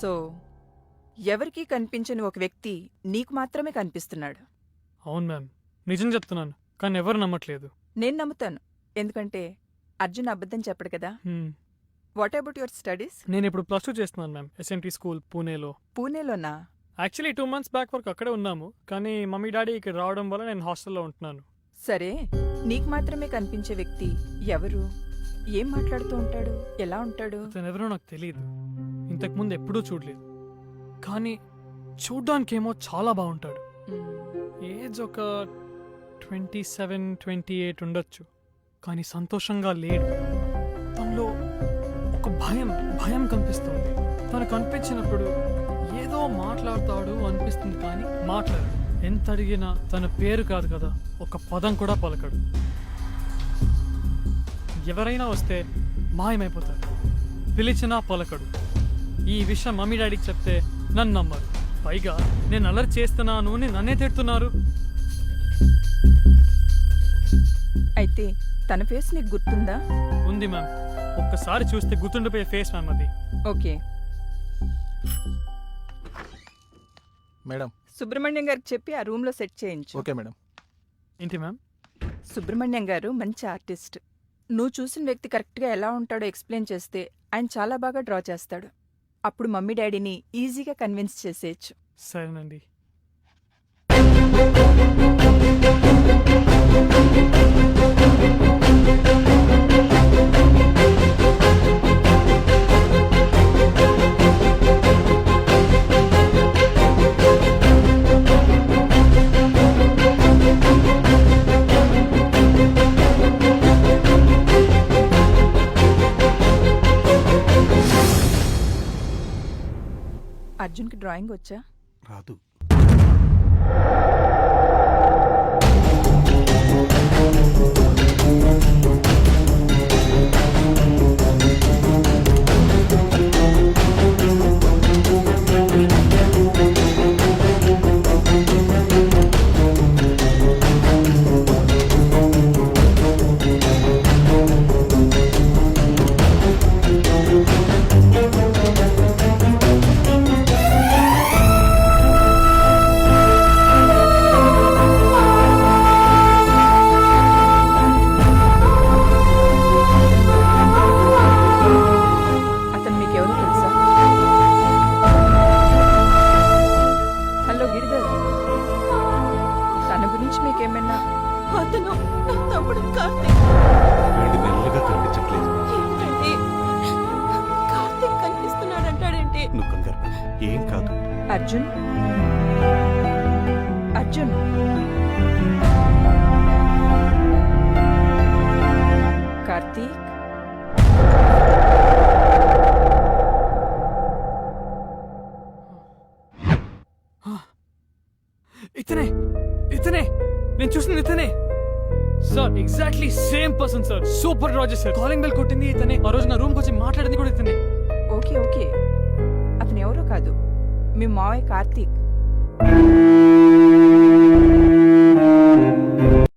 So ఎవరికీ కనిపించని ఒక వ్యక్తి నీకు మాత్రమే కనిపిస్తున్నాడు. అవును మ్యామ్, నిజం చెప్తున్నాను, కానీ ఎవరు నమ్మట్లేదు. నేను నమ్ముతాను, ఎందుకంటే అర్జున్ అబద్ధం చెప్పడు కదా. What about your studies? నేను ఇప్పుడు +2 చేస్తున్నాను మ్యామ్, SNT స్కూల్ పూణేలో. పూణేలోనా? యాక్చువల్లీ 2 months బ్యాక్ వరకు అక్కడే ఉన్నాము, కానీ మమ్మీ డాడీ ఇక్కడ రావడం వల్ల నేను హాస్టల్లో ఉంటున్నాను. సరే, నీకు మాత్రమే కనిపించే వ్యక్తి ఎవరు? ఏం మాట్లాడుతూ ఉంటాడు? ఎలా ఉంటాడు? అతను ఎవరో నాకు తెలియదు, ఇంతకుముందు ఎప్పుడూ చూడలేదు, కానీ చూడ్డానికేమో చాలా బాగుంటాడు. ఏజ్ ఒక 27-28 ఉండొచ్చు, కానీ సంతోషంగా లేడు. తనలో ఒక భయం కనిపిస్తుంది. తను కనిపించినప్పుడు ఏదో మాట్లాడతాడు అనిపిస్తుంది, కానీ మాట్లాడు. ఎంత అడిగినా తన పేరు కాదు కదా, ఒక పదం కూడా పలకడు. ఎవరైనా వస్తే మాయమైపోతాడు, పిలిచినా పలకడు. ఈ విషయం మమ్మీ డాడీకి చెప్తే నన్ను నమ్మరు. పైగా నేను అలర్ట్ చేస్తున్నాను అని నన్నే తిడుతున్నారు. అయితే తన ఫేస్ నీకు గుర్తుందా? ఉంది మ్యామ్, ఒక్కసారి చూస్తే గుర్తుండిపోయే ఫేస్ మ్యామ్ అది. Okay madam. సుబ్రహ్మణ్యం గారికి చెప్పి ఆ రూమ్లో సెట్ చేయించు. Okay madam. ఏంటి మ్యామ్? సుబ్రహ్మణ్యం గారు మంచి ఆర్టిస్ట్. నువ్వు చూసిన వ్యక్తి కరెక్ట్గా ఎలా ఉంటాడో ఎక్స్ప్లెయిన్ చేస్తే ఆయన చాలా బాగా డ్రా చేస్తాడు. అప్పుడు మమ్మీ డాడీని ఈజీగా కన్విన్స్ చేసేయచ్చు. సరేనండి. అర్జున్కి డ్రాయింగ్ వచ్చా? రాదు. అతను మీకెవరో తెలుసా? హలో గిరిధర్, తన గురించి మీకేమైనా? అతను నా తమ్ముడు కార్తీక్. వీడు మెల్లగా కనిపించట్లేదు. ఏంటండి కార్తీక్ కనిపిస్తున్నాడంటాడేంటి? నువ్వు కంగారు పడ. ఏం కాదు. అర్జున్, అర్జున్, కార్తీక్, ఇతనే ఇతనే నేను చూసింది ఇతనే sir. Exactly same person sir. Super draw చేశారు. కాలింగ్ బెల్ కొట్టింది ఇతనే. ఆ రోజు నా రూమ్కి వచ్చి మాట్లాడింది కూడా ఇతనే. ఓకే ఓకే, అతను ఎవరో కాదు, మీ మావయ్య కార్తీక్.